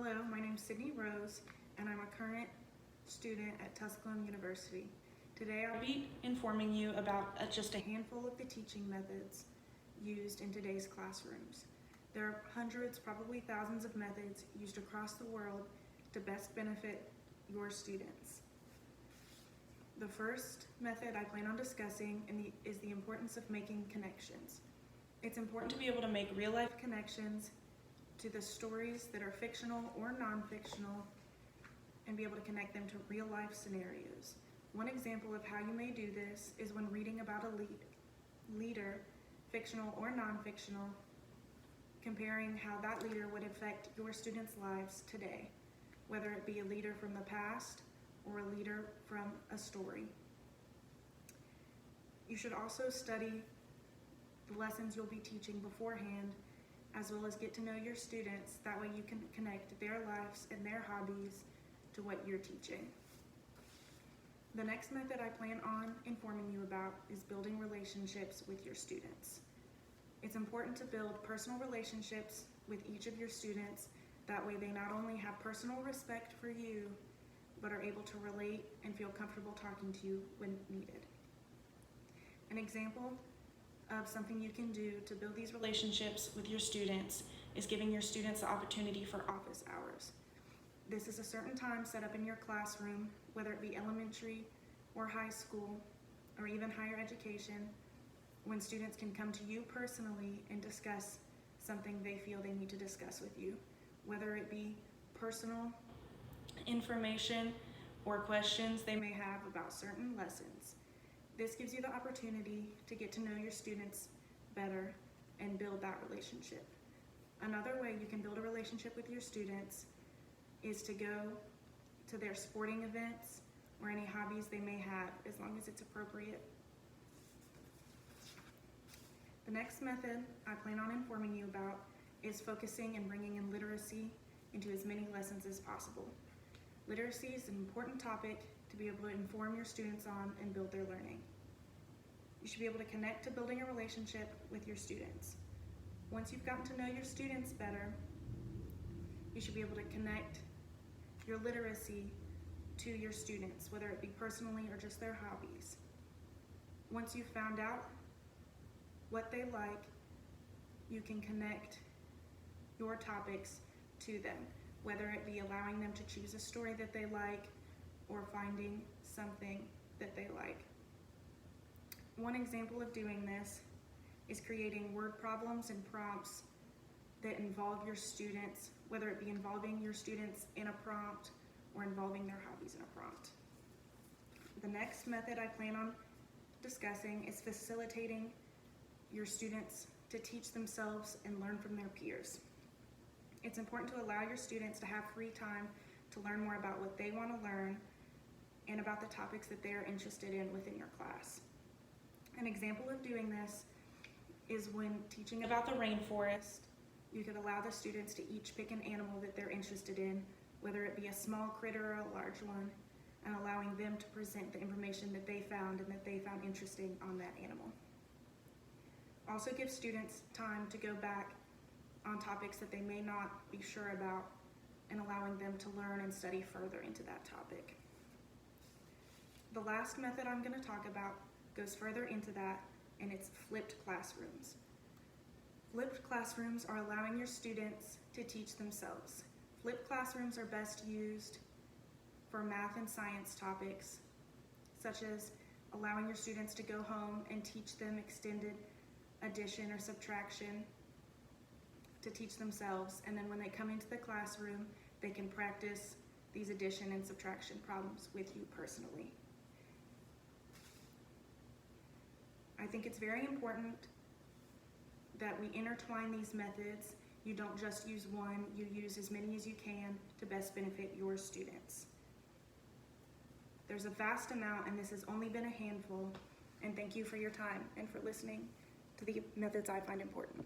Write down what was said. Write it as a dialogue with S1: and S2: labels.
S1: Hello, my name is Sydney Rose, and I'm a current student at Tusculum University. Today I'll be informing you about just a handful of the teaching methods used in today's classrooms. There are hundreds, probably thousands of methods used across the world to best benefit your students. The first method I plan on discussing is the importance of making connections. It's important to be able to make real-life connections to the stories that are fictional or non-fictional and be able to connect them to real-life scenarios. One example of how you may do this is when reading about a leader, fictional or non-fictional, comparing how that leader would affect your students' lives today, whether it be a leader from the past or a leader from a story. You should also study the lessons you'll be teaching beforehand, as well as get to know your students. That way you can connect their lives and their hobbies to what you're teaching. The next method I plan on informing you about is building relationships with your students. It's important to build personal relationships with each of your students. That way they not only have personal respect for you, but are able to relate and feel comfortable talking to you when needed. An example of something you can do to build these relationships with your students is giving your students the opportunity for office hours. This is a certain time set up in your classroom, whether it be elementary or high school or even higher education, when students can come to you personally and discuss something they feel they need to discuss with you, whether it be personal information or questions they may have about certain lessons. This gives you the opportunity to get to know your students better and build that relationship. Another way you can build a relationship with your students is to go to their sporting events or any hobbies they may have, as long as it's appropriate. The next method I plan on informing you about is focusing and bringing in literacy into as many lessons as possible. Literacy is an important topic to be able to inform your students on and build their learning. You should be able to connect to building a relationship with your students. Once you've gotten to know your students better, you should be able to connect your literacy to your students, whether it be personally or just their hobbies. Once you've found out what they like, you can connect your topics to them, whether it be allowing them to choose a story that they like or finding something that they like. One example of doing this is creating word problems and prompts that involve your students, whether it be involving your students in a prompt or involving their hobbies in a prompt. The next method I plan on discussing is facilitating your students to teach themselves and learn from their peers. It's important to allow your students to have free time to learn more about what they want to learn and about the topics that they are interested in within your class. An example of doing this is when teaching about the rainforest, you could allow the students to each pick an animal that they're interested in, whether it be a small critter or a large one, and allowing them to present the information that they found and that they found interesting on that animal. Also give students time to go back on topics that they may not be sure about and allowing them to learn and study further into that topic. The last method I'm going to talk about goes further into that, and it's flipped classrooms. Flipped classrooms are allowing your students to teach themselves. Flipped classrooms are best used for math and science topics, such as allowing your students to go home and teach them extended addition or subtraction to teach themselves, and then when they come into the classroom, they can practice these addition and subtraction problems with you personally. I think it's very important that we intertwine these methods. You don't just use one, you use as many as you can to best benefit your students. There's a vast amount, and this has only been a handful, and thank you for your time and for listening to the methods I find important.